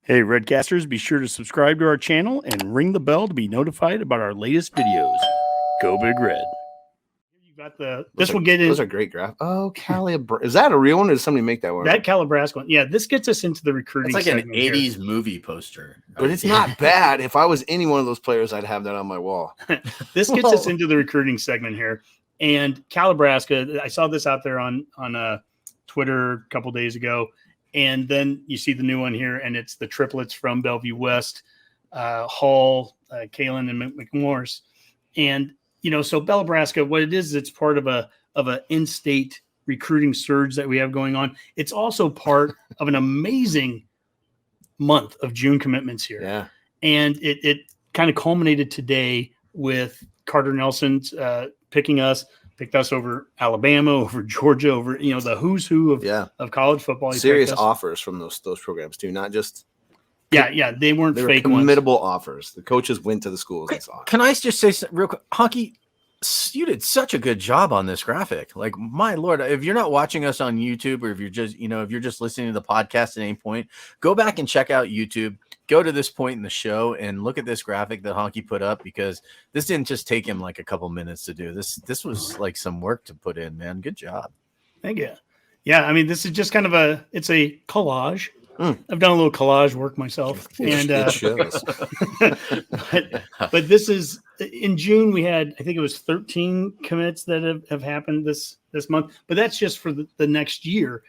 Hey, Redcasters, be sure to subscribe to our channel and ring the bell to be notified about our latest videos. Go Big Red. You got this will get in. Those are great graph. Oh, is that a real one or did somebody make that one? That Calibraska one. Yeah, this gets us into the recruiting. It's like an 80s movie poster. But it's not bad. If I was any one of those players, I'd have that on my wall. This gets us into the recruiting segment here. And Calibraska, I saw this out there on Twitter a couple days ago. And then you see the new one here, and it's the triplets from Bellevue West, Hall, Kalen, and McMorris. And, so Nebraska, what it is, it's part of an in-state recruiting surge that we have going on. It's also part of an amazing month of June commitments here. Yeah. And it kind of culminated today with Carter Nelson's picked us over Alabama, over Georgia, over the who's who of college football. Serious offers from those programs too, not just they weren't fake committable offers. The coaches went to the schools and saw it. Can I just say real quick, Honky, you did such a good job on this graphic. Like, my Lord, if you're not watching us on YouTube, or if you're just listening to the podcast at any point, go back and check out YouTube. Go to this point in the show and look at this graphic that Honky put up, because this didn't just take him like a couple minutes to do. This was like some work to put in, man. Good job. Thank you. Yeah, I mean, this is just kind of it's a collage. I've done a little collage work myself. It shows. but this is in June. We had, I think it was 13 commits that have happened this month, but that's just for the next year.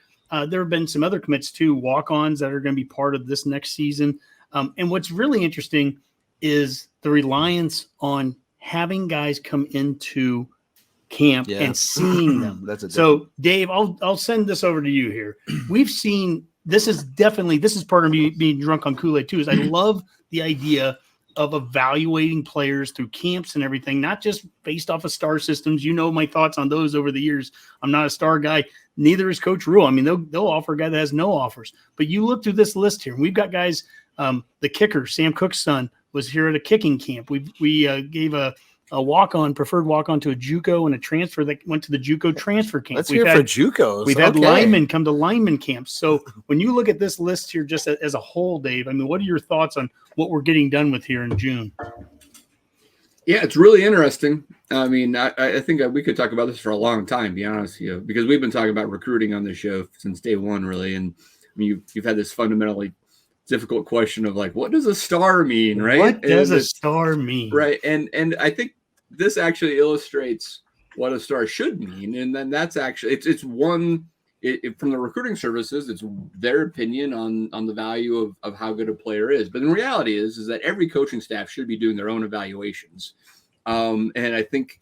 There have been some other commits too, walk-ons that are going to be part of this next season. And what's really interesting is the reliance on having guys come into camp and seeing them. So, Dave, I'll send this over to you here. We've seen this is part of me being drunk on Kool-Aid too. Is I love the idea of evaluating players through camps and everything, not just based off of star systems. My thoughts on those over the years. I'm not a star guy. Neither is Coach Rhule. I mean, they'll offer a guy that has no offers. But you look through this list here, and we've got guys. The kicker, Sam Cook's son, was here at a kicking camp. We gave a preferred walk-on to a JUCO and a transfer that went to the JUCO transfer camp. Let's hear for JUCOs. We've had linemen come to lineman camps. So when you look at this list here just as a whole, Dave, I mean, what are your thoughts on what we're getting done with here in June? Yeah, it's really interesting. I mean, I think we could talk about this for a long time, to be honest with you, because we've been talking about recruiting on this show since day one, really. And I mean, you've had this fundamentally difficult question of like, what does a star mean, right? What does a star mean? Right. And I think this actually illustrates what a star should mean. And then that's actually, it's from the recruiting services, it's their opinion on the value of how good a player is. But the reality is that every coaching staff should be doing their own evaluations. And I think,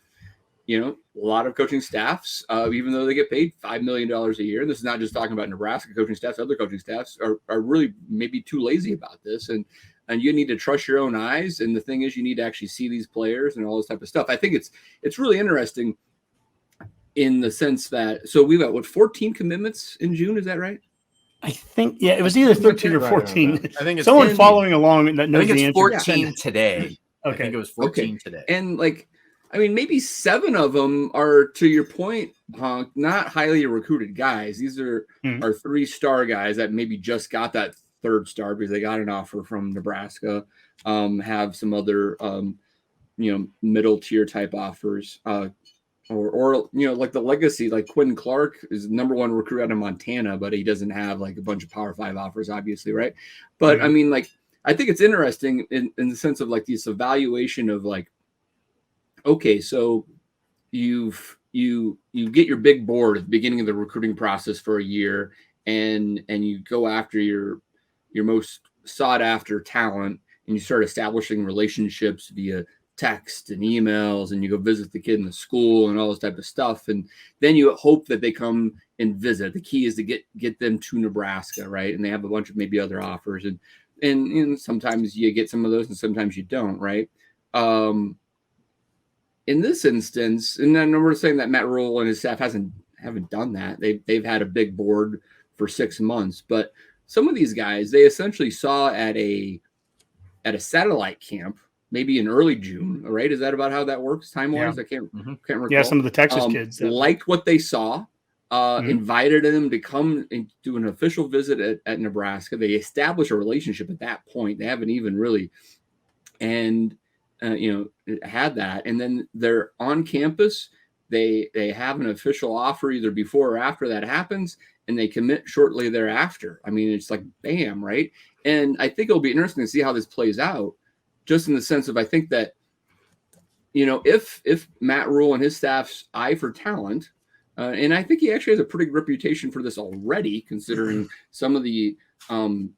a lot of coaching staffs, even though they get paid $5 million a year, and this is not just talking about Nebraska coaching staffs, other coaching staffs are really maybe too lazy about this. And you need to trust your own eyes. And the thing is, you need to actually see these players and all this type of stuff. I think it's really interesting in the sense that, so we've got 14 commitments in June. Is that right? I think, it was either 13 or 14. I think it's someone following along that knows I think the it's answer. 14 today. Okay. I think it was 14 today. And I mean, maybe 7 of them are, to your point, not highly recruited guys. These are 3-star guys that maybe just got that 3rd star because they got an offer from Nebraska, have some other, middle tier type offers, or like the legacy, like Quinn Clark is the number 1 recruit out of Montana, but he doesn't have like a bunch of Power 5 offers, obviously, right? But I mean, I think it's interesting in the sense of like this evaluation of like, okay, so you get your big board at the beginning of the recruiting process for a year, and you go after your most sought after talent, and you start establishing relationships via text and emails, and you go visit the kid in the school and all this type of stuff, and then you hope that they come and visit. The key is to get them to Nebraska, right? And they have a bunch of maybe other offers, and sometimes you get some of those, and sometimes you don't, right? In this instance, and then we're saying that Matt Rhule and his staff haven't done that. They've had a big board for 6 months, but some of these guys they essentially saw at a satellite camp, maybe in early June. All right, is that about how that works time wise? I can't recall. Yeah, some of the Texas kids liked what they saw, invited him to come and do an official visit at Nebraska. They established a relationship at that point. They haven't even really, and had that. And then they're on campus. They have an official offer either before or after that happens, and they commit shortly thereafter. I mean, it's like bam, right? And I think it'll be interesting to see how this plays out, just in the sense of I think that, if Matt Rhule and his staff's eye for talent, and I think he actually has a pretty good reputation for this already, considering some of the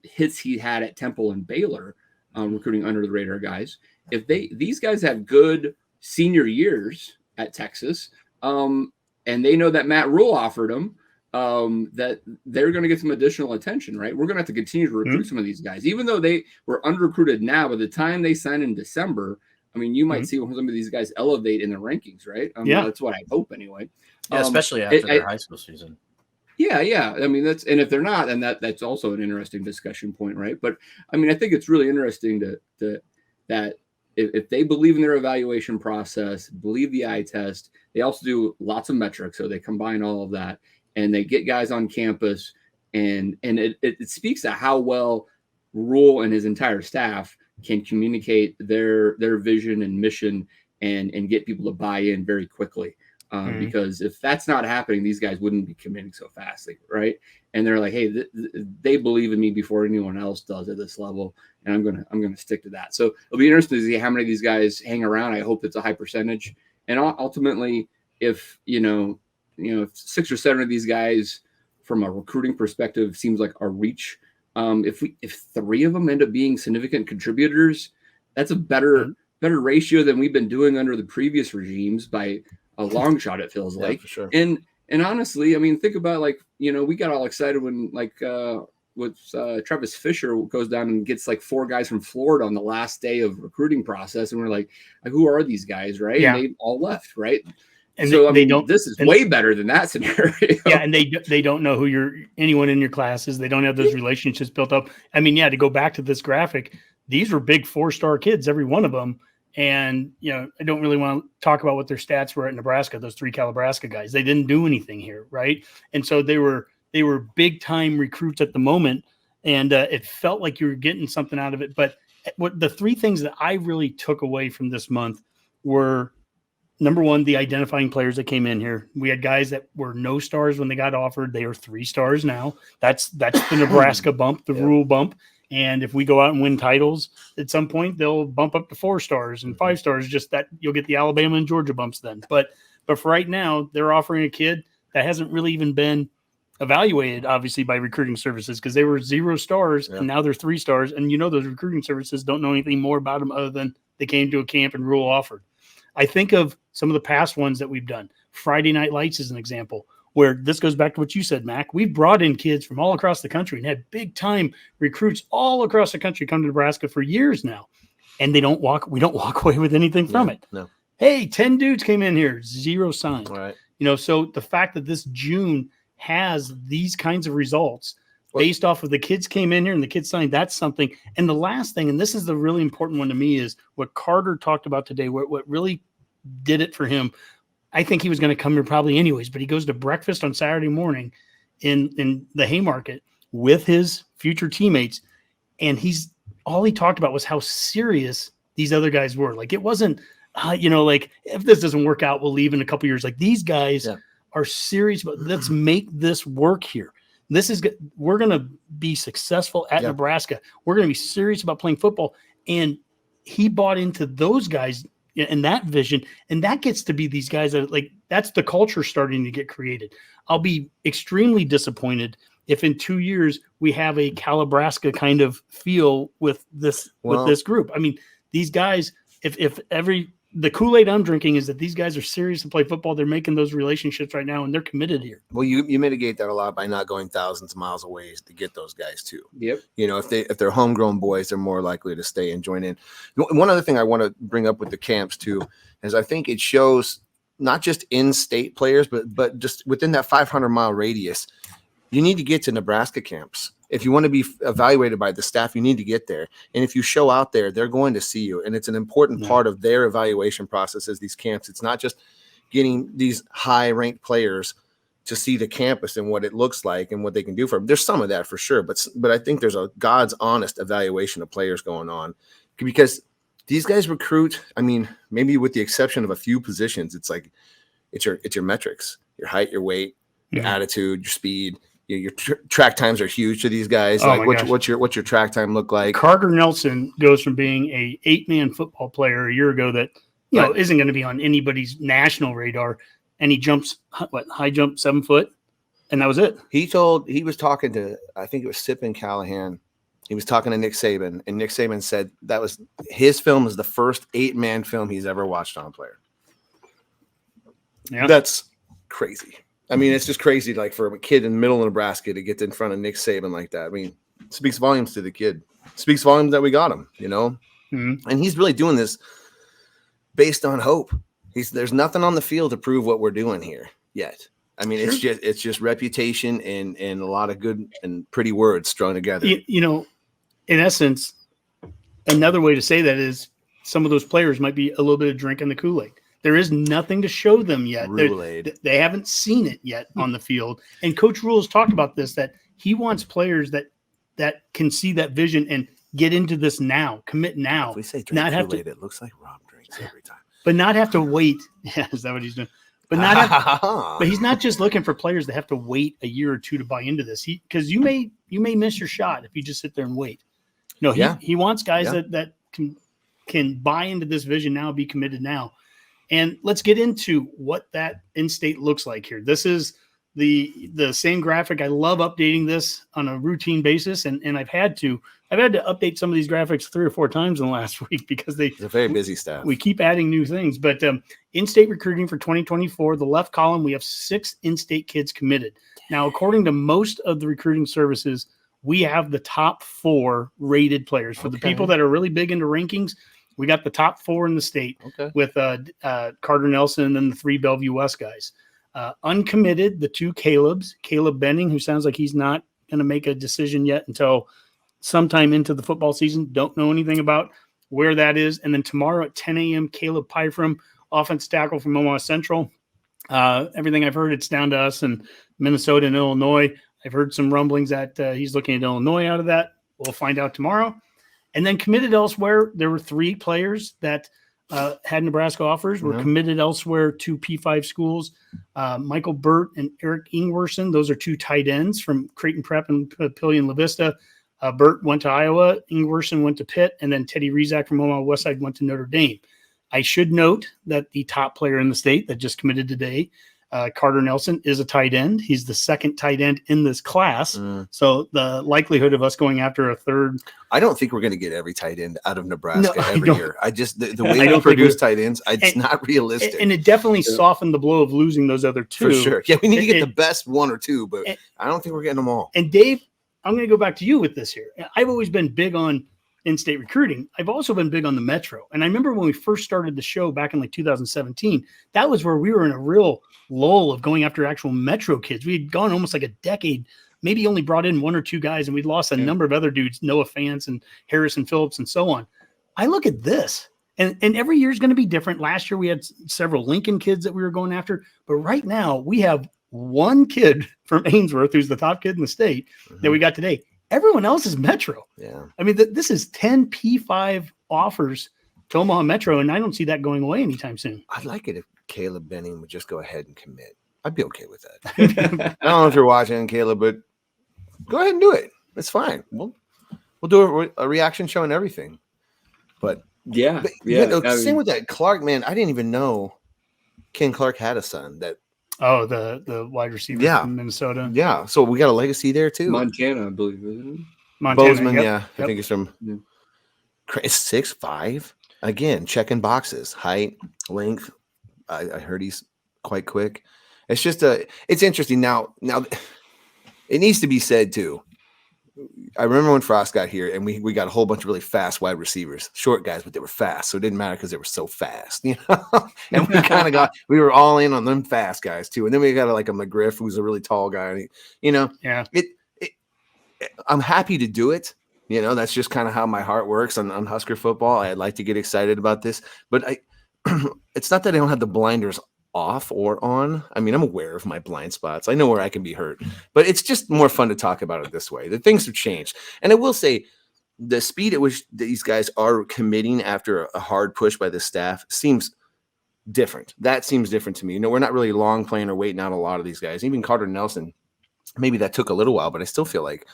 hits he had at Temple and Baylor, recruiting under the radar guys. If these guys have good senior years at Texas, and they know that Matt Rhule offered them, that they're going to get some additional attention, right? We're going to have to continue to recruit some of these guys, even though they were under-recruited now. By the time they sign in December, I mean, you might see some of these guys elevate in the rankings, right? That's what I hope anyway. Yeah, especially after their high school season. Yeah. I mean, and if they're not, then that's also an interesting discussion point, right? But I mean, I think it's really interesting that if they believe in their evaluation process, believe the eye test, they also do lots of metrics. So they combine all of that and they get guys on campus, and it speaks to how well Rhule and his entire staff can communicate their vision and mission and get people to buy in very quickly. Because if that's not happening, these guys wouldn't be committing so fastly, right? And they're like, hey, they believe in me before anyone else does at this level, and I'm gonna stick to that. So it'll be interesting to see how many of these guys hang around. I hope it's a high percentage, and ultimately, if 6 or 7 of these guys, from a recruiting perspective, seems like a reach. If 3 of them end up being significant contributors, that's a better ratio than we've been doing under the previous regimes by a long shot, it feels like. For sure. And honestly, I mean, think about we got all excited when with Travis Fisher goes down and gets 4 guys from Florida on the last day of recruiting process. And we're like, who are these guys? Right. Yeah. And they all left. Right. And so they don't, this is way better than that scenario. Yeah. And they don't know who anyone in your class is. They don't have those relationships built up. I mean, to go back to this graphic, these were big 4-star kids, every one of them. And, I don't really want to talk about what their stats were at Nebraska, those 3 Calabrasca guys. They didn't do anything here, right? And so they were big-time recruits at the moment, and it felt like you were getting something out of it. But what the 3 things that I really took away from this month were, number one, the identifying players that came in here. We had guys that were no stars when they got offered. They are 3 stars now. That's the Nebraska bump, the Rhule bump. And if we go out and win titles at some point, they'll bump up to 4 stars and 5 stars. Just that you'll get the Alabama and Georgia bumps then. But for right now, they're offering a kid that hasn't really even been evaluated, obviously, by recruiting services, because they were 0 stars and now they're 3 stars. And those recruiting services don't know anything more about them other than they came to a camp and Rhule offered. I think of some of the past ones that we've done. Friday Night Lights is an example, where this goes back to what you said, Mac. We've brought in kids from all across the country and had big-time recruits all across the country come to Nebraska for years now, and we don't walk away with anything from it. No. Hey, 10 dudes came in here, 0 signed. Right. So the fact that this June has these kinds of results based off of the kids came in here and the kids signed, that's something. And the last thing, and this is the really important one to me, is what Carter talked about today, what really did it for him. I think he was going to come here probably anyways, but he goes to breakfast on Saturday morning in the Haymarket with his future teammates. And all he talked about was how serious these other guys were. It wasn't, if this doesn't work out, we'll leave in a couple years. These guys are serious about, let's make this work here. We're going to be successful at Nebraska. We're going to be serious about playing football. And he bought into those guys and that vision, and that gets to be these guys that that's the culture starting to get created. I'll be extremely disappointed if in 2 years we have a Calabrasca kind of feel with this group. I mean, these guys, if the Kool-Aid I'm drinking is that these guys are serious to play football. They're making those relationships right now, and they're committed here. Well, you mitigate that a lot by not going thousands of miles away to get those guys too. Yep. If they're homegrown boys, they're more likely to stay and join in. One other thing I want to bring up with the camps too is I think it shows not just in-state players, but just within that 500-mile radius, you need to get to Nebraska camps. If you want to be evaluated by the staff, you need to get there. And if you show out there, they're going to see you. And it's an important part of their evaluation process is these camps. It's not just getting these high-ranked players to see the campus and what it looks like and what they can do for them. There's some of that for sure, but I think there's a God's honest evaluation of players going on, because these guys recruit. I mean, maybe with the exception of a few positions, it's like it's your metrics, your height, your weight, your attitude, your speed. Your track times are huge to these guys. Oh like what's your track time look like? Carter Nelson goes from being a 8-man football player a year ago that isn't going to be on anybody's national radar, and he jumps high jump 7 foot, and that was it. He was talking to, I think it was Sip and Callahan. He was talking to Nick Saban, and Nick Saban said that was his film is the first 8-man film he's ever watched on a player. Yeah, that's crazy. I mean, it's just crazy, like for a kid in the middle of Nebraska to get in front of Nick Saban like that. I mean, it speaks volumes to the kid. It speaks volumes that we got him, And he's really doing this based on hope. There's nothing on the field to prove what we're doing here yet. I mean, it's just reputation and a lot of good and pretty words strung together. In essence, another way to say that is some of those players might be a little bit of drinking the Kool-Aid. There is nothing to show them yet. They haven't seen it yet on the field. And Coach Rhule has talked about this, that he wants players that can see that vision and get into this now, commit now. If we say not have Kool-Aid, to, it looks like Rob drinks every time. But not have to wait. Yeah, is that what he's doing? But but he's not just looking for players that have to wait a year or two to buy into this. Because you may miss your shot if you just sit there and wait. No, he wants guys that can buy into this vision now, be committed now. And let's get into what that InState looks like here. This is the same graphic. I love updating this on a routine basis, and I've had to update some of these graphics 3 or 4 times in the last week because it's a very busy staff. We keep adding new things, but InState recruiting for 2024. The left column, we have 6 InState kids committed. Now, according to most of the recruiting services, we have the top 4 rated players. For the people that are really big into rankings, we got the top 4 in the state with Carter Nelson and then the 3 Bellevue West guys. Uncommitted, the 2 Calebs, Caleb Benning, who sounds like he's not going to make a decision yet until sometime into the football season. Don't know anything about where that is. And then tomorrow at 10 a.m., Caleb Pyfram, offensive tackle from Omaha Central. Everything I've heard, it's down to us in Minnesota and Illinois. I've heard some rumblings that he's looking at Illinois out of that. We'll find out tomorrow. And then committed elsewhere, there were 3 players that had Nebraska offers, were committed elsewhere to P5 schools. Michael Burt and Eric Ingwerson, those are 2 tight ends from Creighton Prep and Papillion La Vista. Burt went to Iowa, Ingwerson went to Pitt, and then Teddy Rizak from Omaha Westside went to Notre Dame. I should note that the top player in the state that just committed today, Carter Nelson, is a tight end. He's the 2nd tight end in this class. So the likelihood of us going after a 3rd. I don't think we're going to get every tight end out of Nebraska every year. I just, the way we produce tight ends, it's not realistic. And it definitely softened the blow of losing those other 2. For sure. Yeah, we need to get the best 1 or 2, but I don't think we're getting them all. And Dave, I'm going to go back to you with this here. I've always been big on in-state recruiting. I've also been big on the Metro. And I remember when we first started the show back in like 2017, that was where we were in a real lull of going after actual Metro kids. We had gone almost like a decade, maybe only brought in 1 or 2 guys, and we'd lost a number of other dudes, Noah Fance and Harrison Phillips and so on. I look at this, and every year is going to be different. Last year we had several Lincoln kids that we were going after, but right now we have 1 kid from Ainsworth who's the top kid in the state that we got today. Everyone else is Metro. Yeah. I mean, this is 10 P5 offers to Omaha Metro, and I don't see that going away anytime soon. I'd like it if Caleb Benning would just go ahead and commit. I'd be okay with that. I don't know if you're watching, Caleb, but go ahead and do it. It's fine. We'll do a reaction show and everything. But same with that Clark, man. I didn't even know Ken Clark had a son that. Oh, the wide receiver from Minnesota. Yeah. So we got a legacy there too. Montana, I believe, isn't it? Montana, Bozeman, I think it's from it's 6'5". Again, checking boxes, height, length. I heard he's quite quick. It's just it's interesting. Now it needs to be said too. I remember when Frost got here and we got a whole bunch of really fast wide receivers, short guys, but they were fast. So it didn't matter because they were so fast, and we were all in on them fast guys too. And then we got like a McGriff, who's a really tall guy, I'm happy to do it. That's just kind of how my heart works on Husker football. I'd like to get excited about this, but it's not that I don't have the blinders off or on. I mean, I'm aware of my blind spots. I know where I can be hurt, but it's just more fun to talk about it this way. The things have changed. And I will say the speed at which these guys are committing after a hard push by the staff seems different. That seems different to me. We're not really long playing or waiting out a lot of these guys. Even Carter Nelson, maybe that took a little while, but I still feel like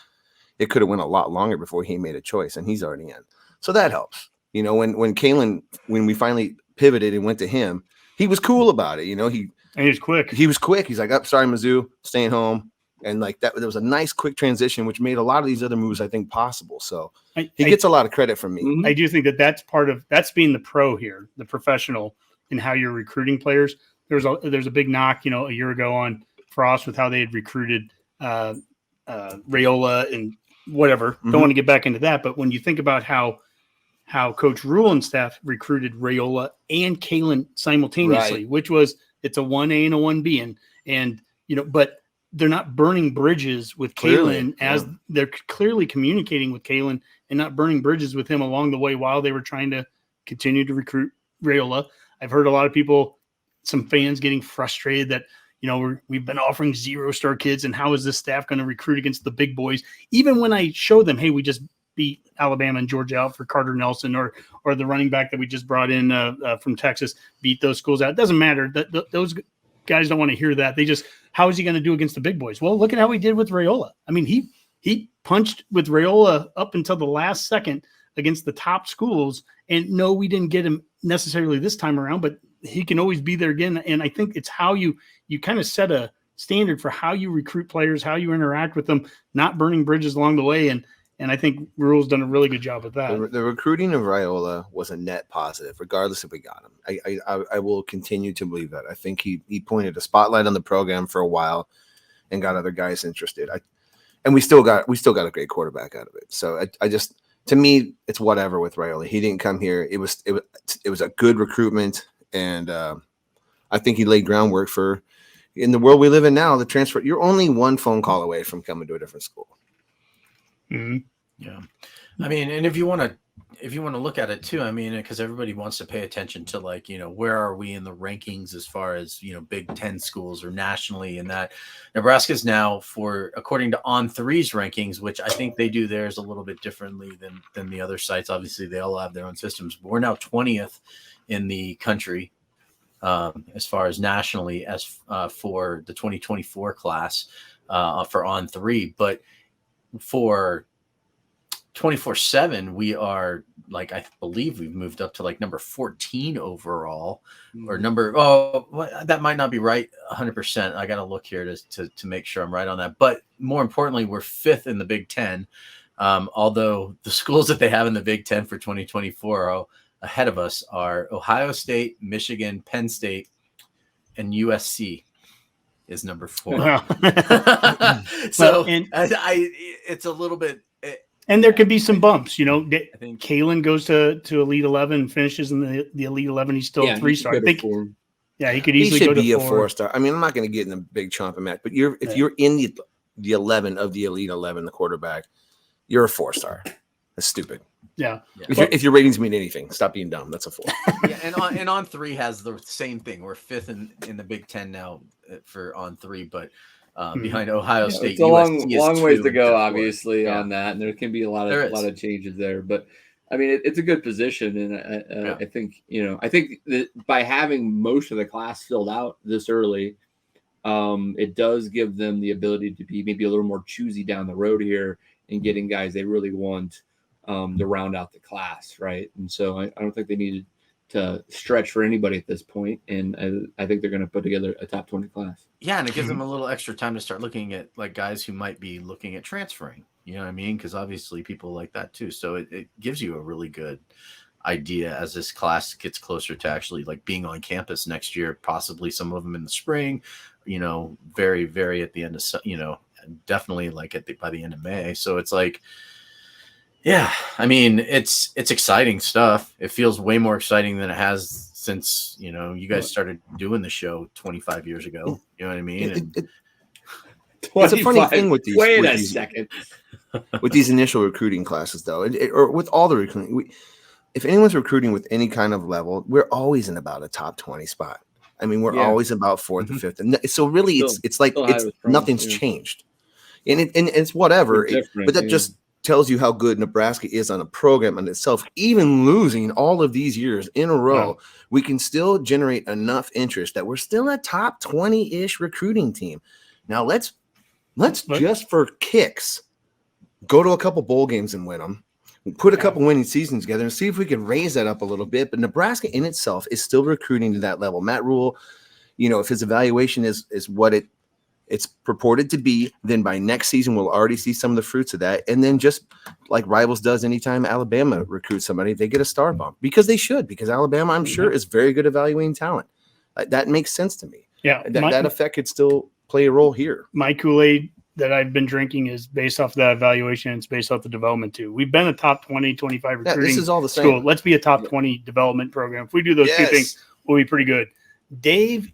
it could have went a lot longer before he made a choice, and he's already in. So that helps. When Kalen, when we finally pivoted and went to him, he was cool about it. And he was quick. He was quick. He's like, "Oh, sorry, Mizzou, staying home." And like that, there was a nice quick transition, which made a lot of these other moves, I think, possible. So he gets a lot of credit from me. I do think that's being the pro here, the professional, in how you're recruiting players. There's a big knock, a year ago on Frost with how they had recruited Raiola and whatever. Don't want to get back into that, but when you think about how Coach Rhule and staff recruited Raiola and Kalen simultaneously, which was it's a 1A and a 1B, and but they're not burning bridges with Kalen as they're clearly communicating with Kalen and not burning bridges with him along the way while they were trying to continue to recruit Raiola. I've heard a lot of people, some fans getting frustrated that, we've been offering 0-star kids and how is this staff going to recruit against the big boys? Even when I show them, hey, we just beat Alabama and Georgia out for Carter Nelson or the running back that we just brought in from Texas, beat those schools out. It doesn't matter. Those guys don't want to hear that. They just, how is he going to do against the big boys? Well, look at how he did with Raiola. I mean, he punched with Raiola up until the last second against the top schools. And no, we didn't get him necessarily this time around, but he can always be there again. And I think it's how you kind of set a standard for how you recruit players, how you interact with them, not burning bridges along the way. And I think Rhule's done a really good job with that. The recruiting of Raiola was a net positive, regardless if we got him. I will continue to believe that. I think he pointed a spotlight on the program for a while and got other guys interested. And we still got a great quarterback out of it. So I just, to me, it's whatever with Raiola. He didn't come here. It was a good recruitment, and I think he laid groundwork for, in the world we live in now, the transfer. You're only one phone call away from coming to a different school. Mm-hmm. Yeah, I mean, and if you want to look at it too, I mean, because everybody wants to pay attention to where are we in the rankings as far as Big Ten schools or nationally, and that Nebraska's now, according to On3's rankings, which I think they do theirs a little bit differently than the other sites. Obviously, they all have their own systems. But we're now 20th in the country as far as nationally as for the 2024 class for On3, but for 24/7 we are I believe we've moved up to number 14 overall, or that might not be right 100%. I gotta look here to make sure I'm right on that, but more importantly, we're 5th in the Big Ten, although the schools that they have in the Big Ten for 2024 ahead of us are Ohio State, Michigan, Penn State, and USC is number 4. Wow. So it's a little bit. And there could be some bumps, I think Kalen goes to Elite 11, finishes in the Elite 11. He's still a 3-star. I think. He could easily go to be 4. a 4-star. I mean, I'm not going to get in a big chomp and match, but if you're in the 11 of the Elite 11, the quarterback, you're a 4-star. That's stupid. Yeah. If your ratings mean anything, stop being dumb. That's a 4. Yeah, and On3 has the same thing. We're 5th in the Big Ten now for On3, but behind Ohio State. It's a long ways to go, obviously, on that, and there can be a lot of changes there. But I mean, it's a good position, and I think that by having most of the class filled out this early, it does give them the ability to be maybe a little more choosy down the road here and getting guys they really want to round out the class, right? And so I don't think they needed to stretch for anybody at this point, and I think they're going to put together a top 20 class. Yeah, and it gives them a little extra time to start looking at guys who might be looking at transferring. You know what I mean? Because obviously people like that too. So it gives you a really good idea as this class gets closer to actually being on campus next year. Possibly some of them in the spring. Very, very at the end of definitely by the end of May. So it's yeah, I mean, it's exciting stuff. It feels way more exciting than it has since, you guys started doing the show 25 years ago. You know what I mean? It's a funny thing with these. Wait a second. With these initial recruiting classes, though, or with all the recruiting, if anyone's recruiting with any kind of level, we're always in about a top 20 spot. I mean, we're Yeah. always about 4th or 5th, and so really, it's like still have it from, nothing's changed, and it's whatever. Different, But that yeah. just tells you how good Nebraska is on a program in itself. Even losing all of these years in a row, we can still generate enough interest that we're still a top 20-ish recruiting team. Now let's just for kicks go to a couple bowl games and win them. Put a couple winning seasons together and see if we can raise that up a little bit. But Nebraska in itself is still recruiting to that level. Matt Rhule, if his evaluation is what it's purported to be, then by next season we'll already see some of the fruits of that. And then just like Rivals does anytime Alabama recruits somebody, they get a star bump because they should, because Alabama, I'm sure, is very good evaluating talent. That makes sense to me. Yeah. That effect could still play a role here. My Kool-Aid that I've been drinking is based off that evaluation. It's based off the development too. We've been a top 20, 25 recruiting this is all the same. school. Let's be a top 20 development program. If we do those two things, we'll be pretty good. Dave,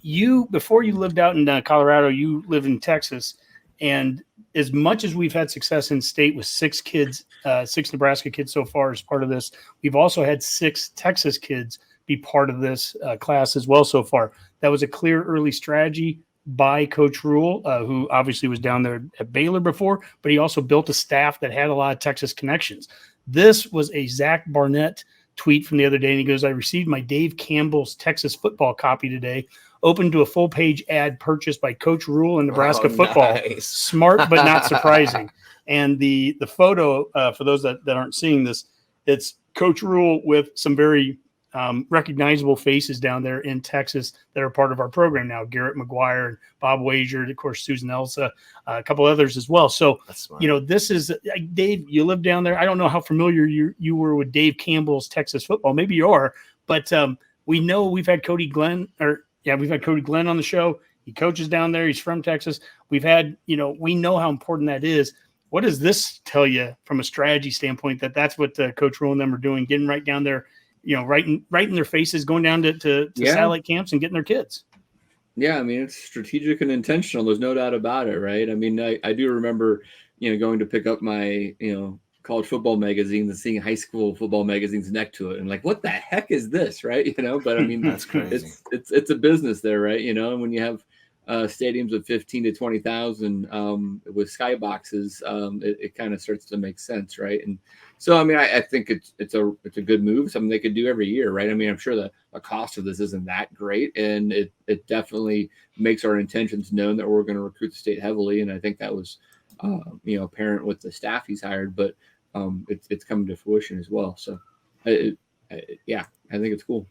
before you lived out in Colorado, you live in Texas. And as much as we've had success in state with 6 kids, 6 Nebraska kids so far as part of this, we've also had 6 Texas kids be part of this class as well so far. That was a clear early strategy by Coach Rhule, who obviously was down there at Baylor before, but he also built a staff that had a lot of Texas connections. This was a Zach Barnett tweet from the other day, and he goes, I received my Dave Campbell's Texas football copy today, open to a full-page ad purchased by Coach Rhule in Nebraska football. Nice. Smart, but not surprising. And the photo, for those that aren't seeing this, it's Coach Rhule with some very recognizable faces down there in Texas that are part of our program now. Garrett McGuire and Bob Wager, of course, Susan Elsa, a couple others as well. So, this is Dave, you live down there. I don't know how familiar you were with Dave Campbell's Texas football. Maybe you are, but we know we've had Cody Glenn on the show. He coaches down there. He's from Texas. We've had, we know how important that is. What does this tell you from a strategy standpoint that's what Coach Rhule and them are doing, getting right down there, right in their faces, going down to satellite camps and getting their kids. Yeah, I mean, it's strategic and intentional. There's no doubt about it, right? I mean, I do remember, going to pick up my, college football magazines and seeing high school football magazines next to it, and like, what the heck is this, right? But I mean, that's crazy. It's a business there, right? And when you have stadiums of 15 to 20,000 with skyboxes, it kind of starts to make sense, right? And so, I mean, I think it's a good move, something they could do every year, right? I mean, I'm sure the cost of this isn't that great, and it definitely makes our intentions known that we're going to recruit the state heavily, and I think that was, apparent with the staff he's hired, but it's coming to fruition as well. So, I think it's cool.